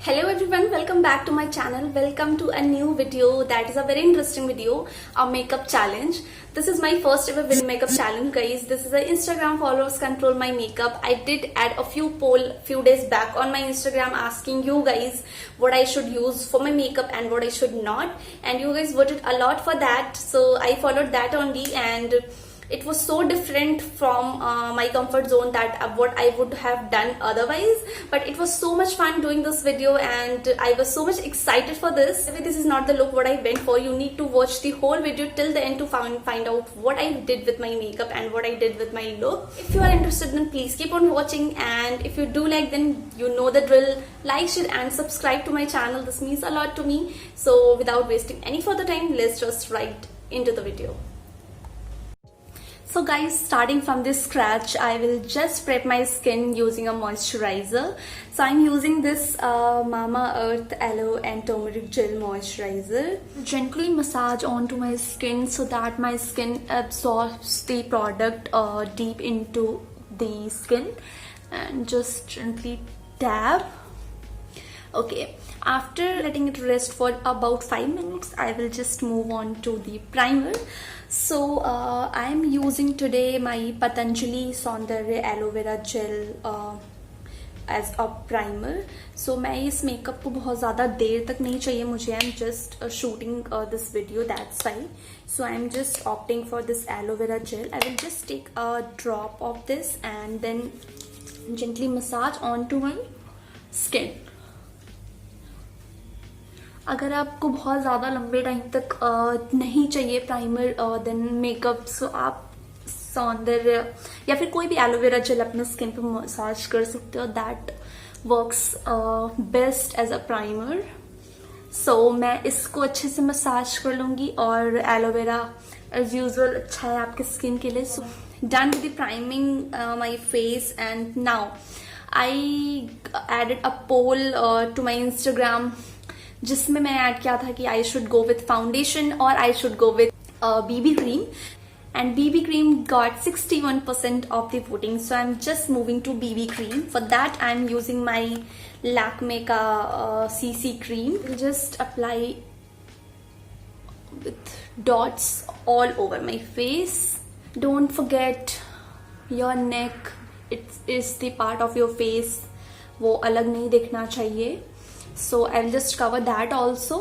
Hello everyone, welcome back to my channel. Welcome to a new video that is a very interesting video, a makeup challenge. This is my first ever video makeup challenge, guys. This is a Instagram followers control my makeup. I did add a few poll few days back on my Instagram asking you guys what I should use for my makeup and what I should not, and you guys voted a lot for that, so I followed that only. And it was so different from my comfort zone that what I would have done otherwise, but it was so much fun doing this video and I was so much excited for this. If this is not the look what I went for, you need to watch the whole video till the end to find out what I did with my makeup and what I did with my look. If you are interested, then please keep on watching, and if you do like, then you know the drill. Like, share and subscribe to my channel. This means a lot to me. So without wasting any further time, let's just right into the video. So guys, starting from this scratch, I will just prep my skin using a moisturizer. So I'm using this Mamaearth Aloe and Turmeric Gel Moisturizer. Gently massage onto my skin so that my skin absorbs the product deep into the skin, and just gently dab. Okay, after letting it rest for about 5 minutes, I will just move on to the primer. So I am using today my Patanjali Saundarya Aloe Vera Gel as a primer. So मैं इस makeup को बहुत ज़्यादा देर तक नहीं चाहिए मुझे. I'm just shooting this video, that's why. So I'm just opting for this aloe vera gel. I will just take a drop of this and then gently massage onto my skin. अगर आपको बहुत ज़्यादा लंबे time तक नहीं चाहिए primer then makeup, सो आप सौंदर्य या फिर कोई भी एलोवेरा जेल अपने स्किन पे मसाज कर सकते हो. That works best as a primer. So मैं इसको अच्छे से मसाज कर लूँगी, और एलोवेरा एज यूजुअल अच्छा है आपके स्किन के लिए. So done with the priming my face, and now I added a poll to my Instagram जिसमें मैं ऐड किया था कि I should go with foundation और I should go with BB cream, and BB cream got 61% of the voting, so I'm just moving to BB cream. For that I'm using my Lakme ka CC cream. I'll just apply with dots all over my face. Don't forget your neck, it is the part of your face, वो अलग नहीं दिखना चाहिए. So I'll just cover that also.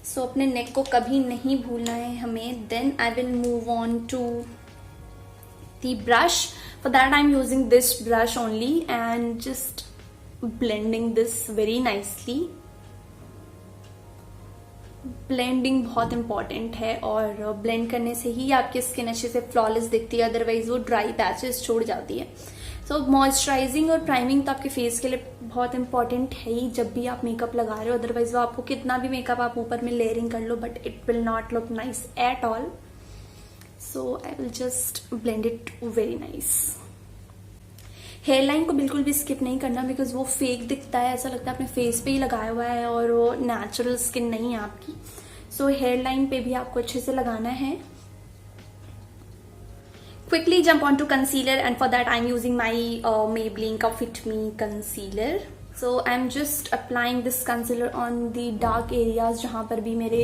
So अपने नेक को कभी नहीं भूलना है हमें. Then I will move on to the brush. For that I'm using this brush only and just blending this very nicely. Blending बहुत इंपॉर्टेंट है, और ब्लेंड करने से ही आपकी स्किन अच्छे से फ्लॉलेस दिखती है, अदरवाइज वो ड्राई पैचेस छोड़ जाती है. सो मॉइस्चराइजिंग और प्राइमिंग तो आपके फेस के लिए बहुत इंपॉर्टेंट है ही जब भी आप मेकअप लगा रहे हो. अदरवाइज वो आपको कितना भी मेकअप आप ऊपर में लेयरिंग कर लो, but it will not look nice at all. So I will just blend it very nice. Hairline को बिल्कुल भी स्किप नहीं करना, बिकॉज वो फेक दिखता है, ऐसा लगता है अपने फेस पे ही लगाया हुआ है और वो नेचुरल स्किन नहीं है आपकी. सो हेयर लाइन पे भी आपको अच्छे से लगाना है. Quickly jump onto concealer, and for that I'm using my Maybelline का Fit Me concealer. So I'm just applying this concealer on the dark areas जहाँ पर भी मेरे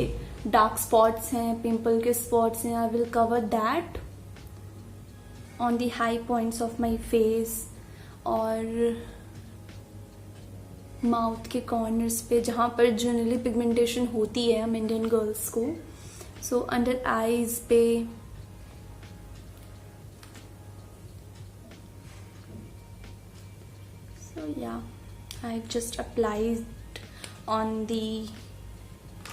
dark spots हैं, pimple के spots हैं. I will cover that on the high points of my face और mouth के कॉर्नर्स पे जहाँ पर जनरली पिगमेंटेशन होती है हम इंडियन गर्ल्स को. सो अंडर आईज पे, so yeah, I just applied on the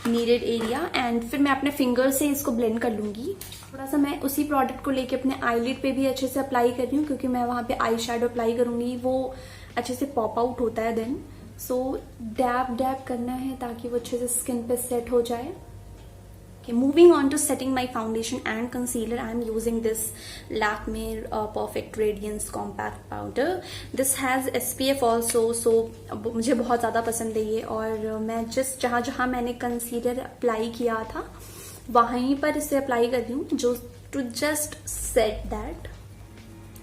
needed area, and फिर मैं अपने फिंगर से इसको ब्लेंड कर लूंगी. थोड़ा सा मैं उसी प्रोडक्ट को लेके अपने आईलिड पे भी अच्छे से अप्लाई कर रही हूँ, क्योंकि मैं वहाँ पे आई शेडो अप्लाई करूंगी, वो अच्छे से पॉप आउट होता है देन. सो डैब डैब करना है ताकि वो अच्छे से स्किन पे सेट हो जाए. Okay, moving on to setting my foundation and concealer, I am using this Lakme Perfect Radiance Compact Powder. This has SPF also, so मुझे बहुत ज़्यादा पसंद है ये. और मैं just जहाँ मैंने कंसीलर अप्लाई किया था वहीं पर इसे अप्लाई कर रही हूँ, जो टू जस्ट सेट दैट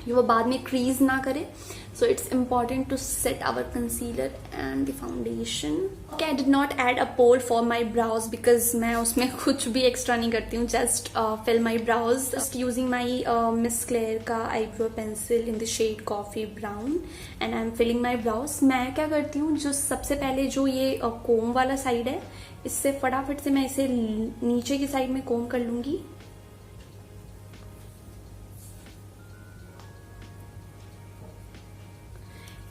वो बाद में क्रीज ना करे. so it's important to set our concealer and the foundation. Okay, I did not add a pole for my brows because मैं उसमें कुछ भी extra नहीं करती हूँ. Just fill my brows. Just using my Miss Claire का eyebrow pencil in the shade coffee brown and I'm filling my brows. मैं क्या करती हूँ, जो सबसे पहले जो ये comb वाला side है, इससे फटाफट से मैं इसे नीचे की साइड में comb कर लूंगी.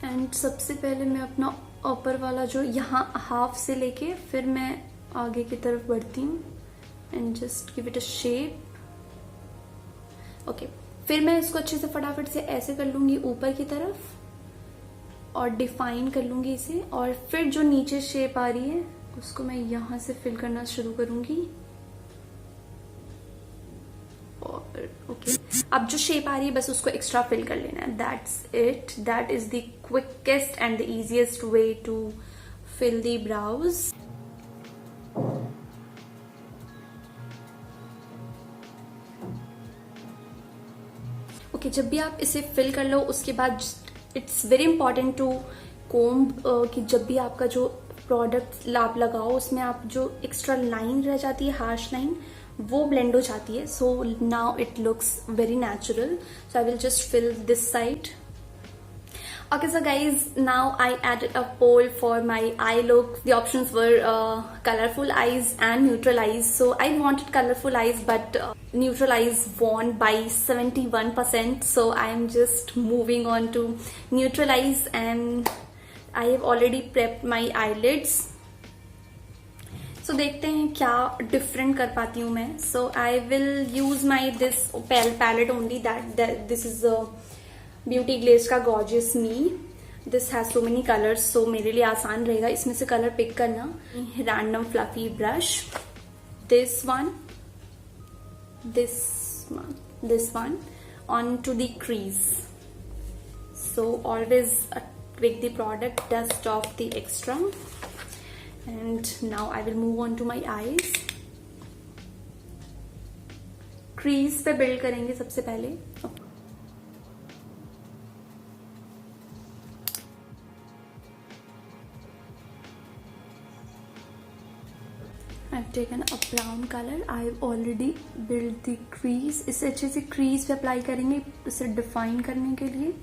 एंड सबसे पहले मैं अपना ऊपर वाला जो यहाँ हाफ से लेके फिर मैं आगे की तरफ बढ़ती हूँ and just give it a shape. Okay, फिर मैं इसको अच्छे से फटाफट से ऐसे कर लूंगी ऊपर की तरफ और डिफाइन कर लूंगी इसे. और फिर जो नीचे शेप आ रही है उसको मैं यहाँ से फिल करना शुरू करूंगी. ओके, अब जो शेप आ रही है बस उसको एक्स्ट्रा फिल कर लेना है. That's it. That is the quickest and the easiest way to fill the brows. Okay, जब भी आप इसे फिल कर लो उसके बाद it's very important to comb कि जब भी आपका जो प्रोडक्ट आप लगाओ उसमें आप जो एक्स्ट्रा लाइन रह जाती है, हार्श लाइन, वो ब्लेंड हो जाती है. So now it looks very natural. So I will just fill this side. Okay, so guys, now I added a poll for my eye look. The options were colorful eyes and neutral eyes. So I wanted colorful eyes, but neutral eyes won by 71%. So I am just moving on to neutral eyes, and I have already prepped my eyelids. So देखते हैं क्या different कर पाती हूँ मैं. So I will use my this palette only. That this is Beauty Glazed का Gorgeous Me. This has so many colours, so मेरे लिए आसान रहेगा इसमें से कलर पिक करना. Random fluffy brush, this one on to the crease. So always pick the product, dust off the extra. And now I will move on to my eyes. Crease पे build करेंगे सबसे पहले. I've taken a brown color. I've already built the crease. इसे अच्छे से crease पे apply करेंगे इसे डिफाइन करने के लिए.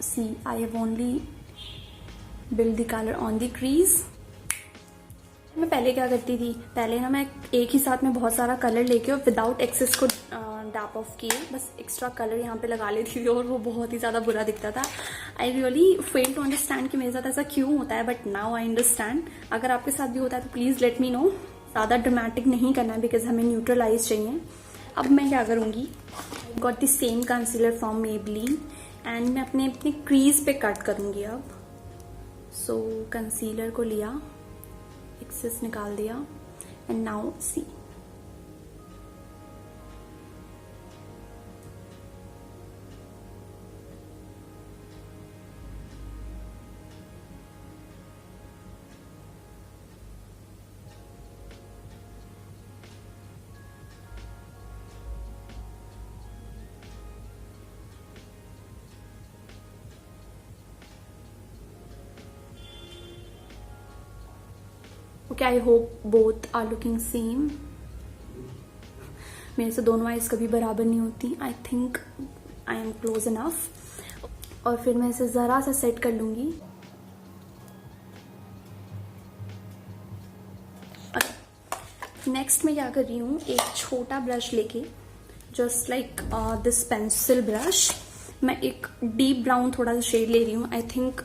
See, I have only built the color on the crease. मैं पहले क्या करती थी, पहले ना मैं एक ही साथ में बहुत सारा कलर लेके और विदाउट एक्सेस को डैप ऑफ किए बस एक्स्ट्रा कलर यहाँ पे लगा लेती थी और वो बहुत ही ज्यादा बुरा दिखता था. I really fail to understand कि मेरे साथ ऐसा क्यों होता है, बट नाउ आई अंडरस्टैंड. अगर आपके साथ भी होता है तो प्लीज लेट मी नो. ज्यादा ड्रामेटिक नहीं करना है बिकॉज हमें न्यूट्रलाइज चाहिए. अब मैं क्या करूंगी, got the same concealer from Maybelline and मैं अपने क्रीज पे कट करूंगी अब. सो कंसीलर को लिया, एक्सेस निकाल दिया and now see. Okay, I hope both are looking same. मेरे से दोनों आइज कभी बराबर नहीं होती. I think I am close enough. और फिर मैं इसे जरा सा सेट कर लूंगी. नेक्स्ट मैं क्या कर रही हूँ, एक छोटा ब्रश लेके just like this pencil brush, मैं एक डीप ब्राउन थोड़ा सा शेड ले रही हूँ. आई थिंक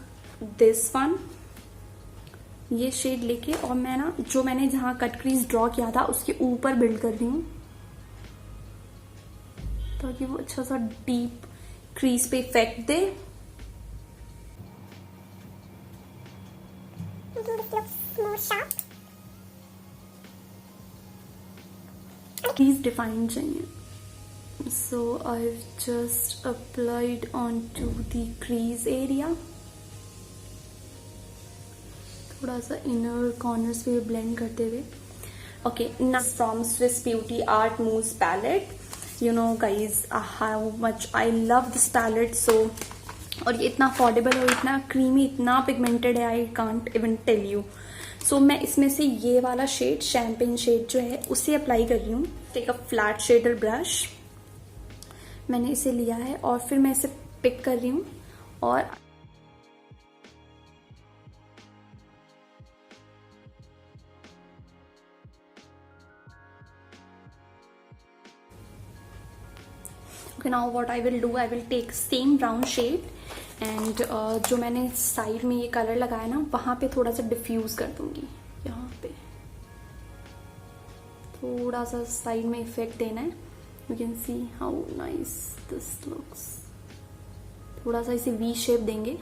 दिस वन, ये शेड लेके और मैं ना जो मैंने जहां कट क्रीज ड्रॉ किया था उसके ऊपर बिल्ड कर रही हूँ ताकि वो अच्छा सा डीप क्रीज पे इफेक्ट दे. क्रीज डिफाइन चाहिए. So I just applied on to the crease area. थोड़ा सा इनर कॉर्नर्स पे ब्लेंड करते हुए. Okay, now from Swiss Beauty Art Mousse palette. You know guys how much I love this palette, so और ये इतना affordable और इतना क्रीमी, इतना पिगमेंटेड है, I can't even tell you. So मैं इसमें से ये वाला शेड, शैम्पेन शेड जो है, उसे अप्लाई कर रही हूँ। Take a flat shader brush, मैंने इसे लिया है और फिर मैं इसे पिक कर रही हूँ और okay, now what I will do, I will take same brown shade and जो मैंने साइड में ये कलर लगाया ना, वहां पे थोड़ा सा डिफ्यूज कर दूंगी। यहाँ पे थोड़ा सा साइड में इफेक्ट देना है। You can see how nice this looks. थोड़ा सा इसे वी शेप देंगे,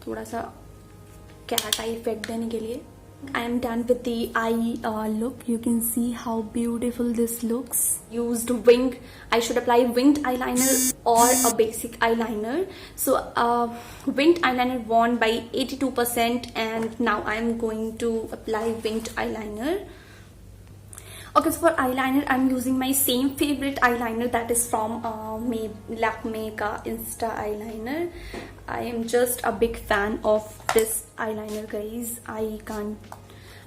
थोड़ा सा कैट आई इफेक्ट देने के लिए। I am done with the eye look. You can see how beautiful this looks. Used wing. I should apply winged eyeliner or a basic eyeliner. So winged eyeliner won by 82%, and now I am going to apply winged eyeliner. Okay, so for eyeliner, I'm using my same favorite eyeliner, that is from Lakme ka Insta eyeliner. I am just a big fan of this eyeliner, guys. I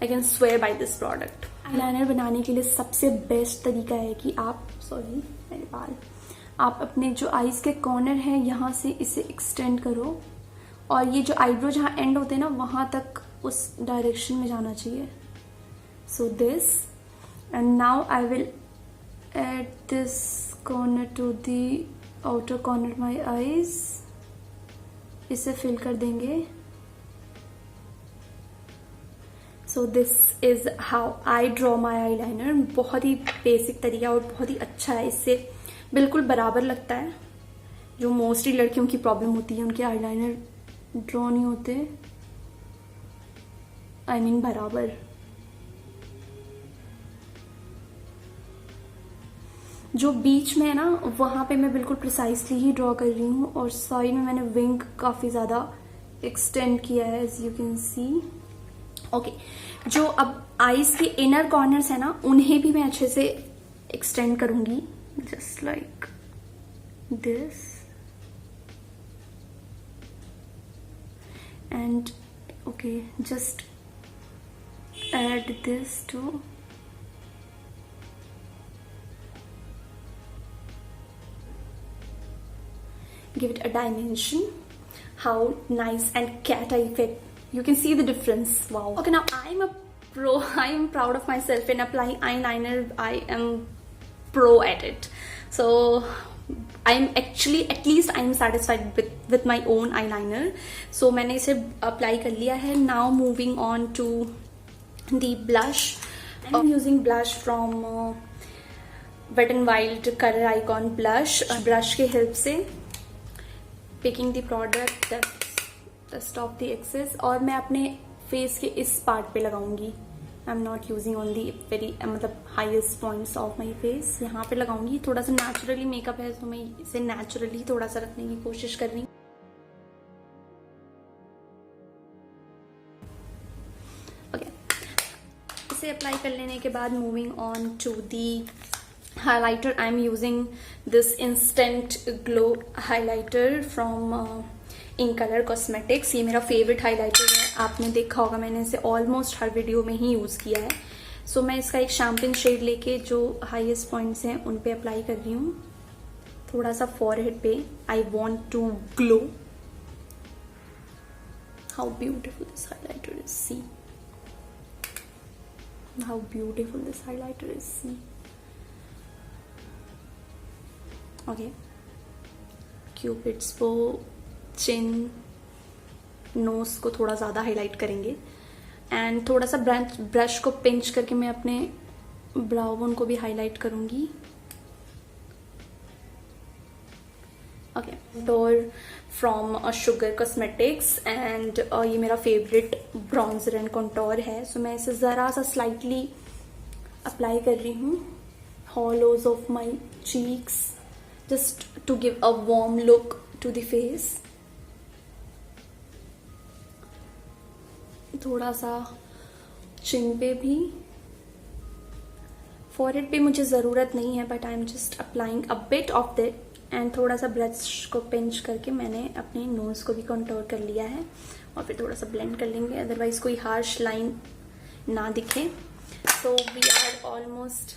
can swear by this product. eyeliner बनाने के लिए सबसे best तरीका है कि आप, sorry मेरे बाल, आप अपने जो आईज के कॉर्नर है यहाँ से इसे एक्सटेंड करो और ये जो आईब्रो जहाँ एंड होते हैं ना, वहाँ तक उस डायरेक्शन में जाना चाहिए। So this, and now I will add this corner to the outer corner of my eyes. इसे फिल कर देंगे। So this is how I draw my eyeliner. बहुत ही बेसिक तरीका और बहुत ही अच्छा है, इससे बिल्कुल बराबर लगता है। जो मोस्टली लड़कियों की प्रॉब्लम होती है, उनके आईलाइनर ड्रॉ नहीं होते, I mean बराबर। जो बीच में है ना, वहां पे मैं बिल्कुल प्रिसाइसली ही ड्रॉ कर रही हूँ और साइड में मैंने विंग काफी ज्यादा एक्सटेंड किया है, as you can see. Okay, जो अब आईज के इनर कॉर्नर्स है ना, उन्हें भी मैं अच्छे से एक्सटेंड करूंगी, just like this. And okay, just add this to, give it a dimension. How nice and cat eye effect. You can see the difference. Wow. Okay, now I'm a pro. I am proud of myself in applying eyeliner. I am pro at it. So I'm actually, at least I'm satisfied with my own eyeliner. So मैंने इसे apply कर लिया है. Now moving on to the blush. I'm using blush from Wet n Wild Color Icon blush. Brush के help से picking the product that stop the excess, और मैं अपने फेस के इस पार्ट पे लगाऊंगी। I am not using on the very मतलब highest points of my face, यहाँ पे लगाऊंगी। थोड़ा सा नेचुरली मेकअप है, तो मैं इसे नेचुरली थोड़ा सा रखने की कोशिश कर रही हूँ। ओके, इसे अप्लाई कर लेने के बाद moving on to the highlighter. I'm using this instant glow highlighter from Ink Color Cosmetics. ये मेरा फेवरेट हाइलाइटर है, आपने देखा होगा, मैंने इसे ऑलमोस्ट हर वीडियो में ही यूज किया है। सो मैं इसका एक शैम्पेन शेड लेके जो हाईएस्ट पॉइंट्स हैं उन पे अप्लाई कर रही हूँ, थोड़ा सा फॉरहेड पे। I want to glow. How beautiful this highlighter is, see how beautiful this highlighter is, see. Okay, Cupid's को, चिन, नोज को थोड़ा ज्यादा हाईलाइट करेंगे एंड थोड़ा सा ब्रश को पिंच करके मैं अपने ब्राउ बोन को भी हाईलाइट करूंगी। Okay, contour from sugar cosmetics and ये मेरा फेवरेट ब्रॉन्जर एंड कंटूर है। सो मैं इसे जरा सा स्लाइटली अप्लाई कर रही हूँ hollows of my cheeks, just to give a warm look to the face. थोड़ा सा चिन पे भी, फॉरहेड पे मुझे जरूरत नहीं है, but I am just applying a bit of that and थोड़ा सा ब्रश को पिंच करके मैंने अपने नोज को भी कंटूर कर लिया है, और फिर थोड़ा सा ब्लेंड कर लेंगे, अदरवाइज कोई हार्श लाइन ना दिखे. So we are almost.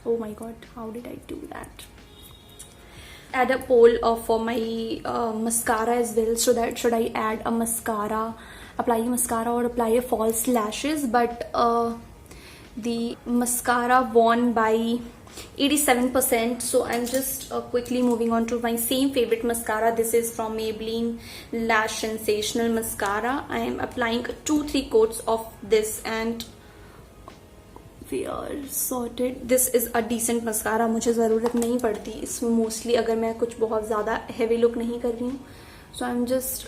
Oh my god, how did I do that? Add a poll for my mascara as well, so that should I add a mascara, apply mascara or apply a false lashes, but the mascara won by 87%, so I'm just quickly moving on to my same favorite mascara. This is from Maybelline Lash Sensational Mascara. I am applying 2-3 coats of this and we are sorted. This is a decent mascara. मुझे ज़रूरत नहीं पड़ती इसमें mostly, अगर मैं कुछ बहुत ज़्यादा हेवी लुक नहीं कर रही हूँ. So I'm just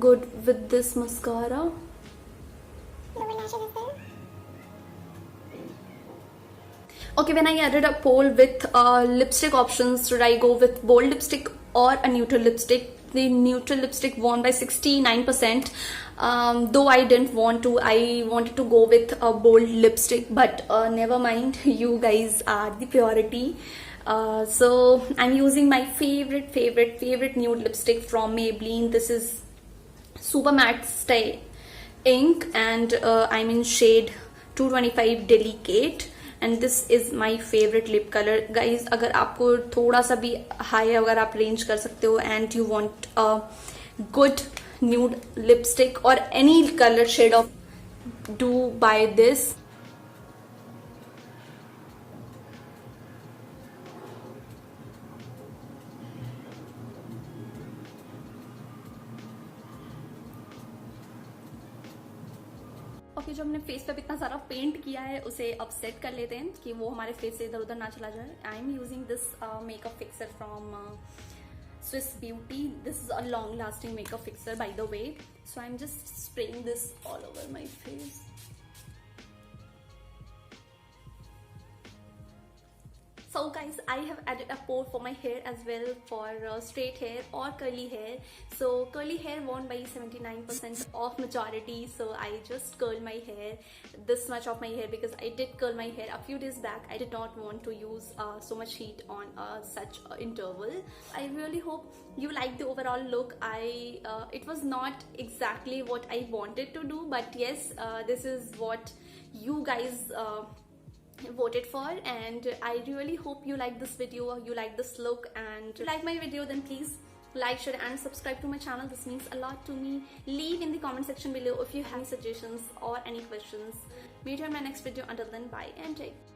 good with this mascara. Okay, when I added a poll with lipstick options, should I go with bold lipstick or a neutral lipstick? The neutral lipstick won by 69%. Though I didn't want to, I wanted to go with a bold lipstick, but never mind. You guys are the priority. So I'm using my favorite nude lipstick from Maybelline. This is Super Matte Stay Ink, and I'm in shade 225 Delicate. And this is my favourite lip colour. Guys, अगर आपको थोड़ा सा भी high अगर आप range कर सकते हो and you want a good nude lipstick और any colour shade of, do buy this. Okay, जो हमने फेस पे इतना सारा पेंट किया है उसे अब सेट कर लेते हैं कि वो हमारे फेस से इधर उधर ना चला जाए. I am using this makeup fixer from Swiss Beauty. This is a long lasting makeup fixer, by the way. So I'm just spraying this all over my face. So guys, I have added a pour for my hair as well, for straight hair or curly hair. So curly hair won by 79% of majority, so I just curled my hair, this much of my hair, because I did curl my hair a few days back. I did not want to use so much heat on such interval. I really hope you like the overall look. It was not exactly what I wanted to do, but yes, this is what you guys voted for, and I really hope you like this video, you like this look, and if you like my video then please like, share and subscribe to my channel. This means a lot to me. Leave in the comment section below if you have any suggestions or any questions. Meet you in my next video. Until then, bye and take care.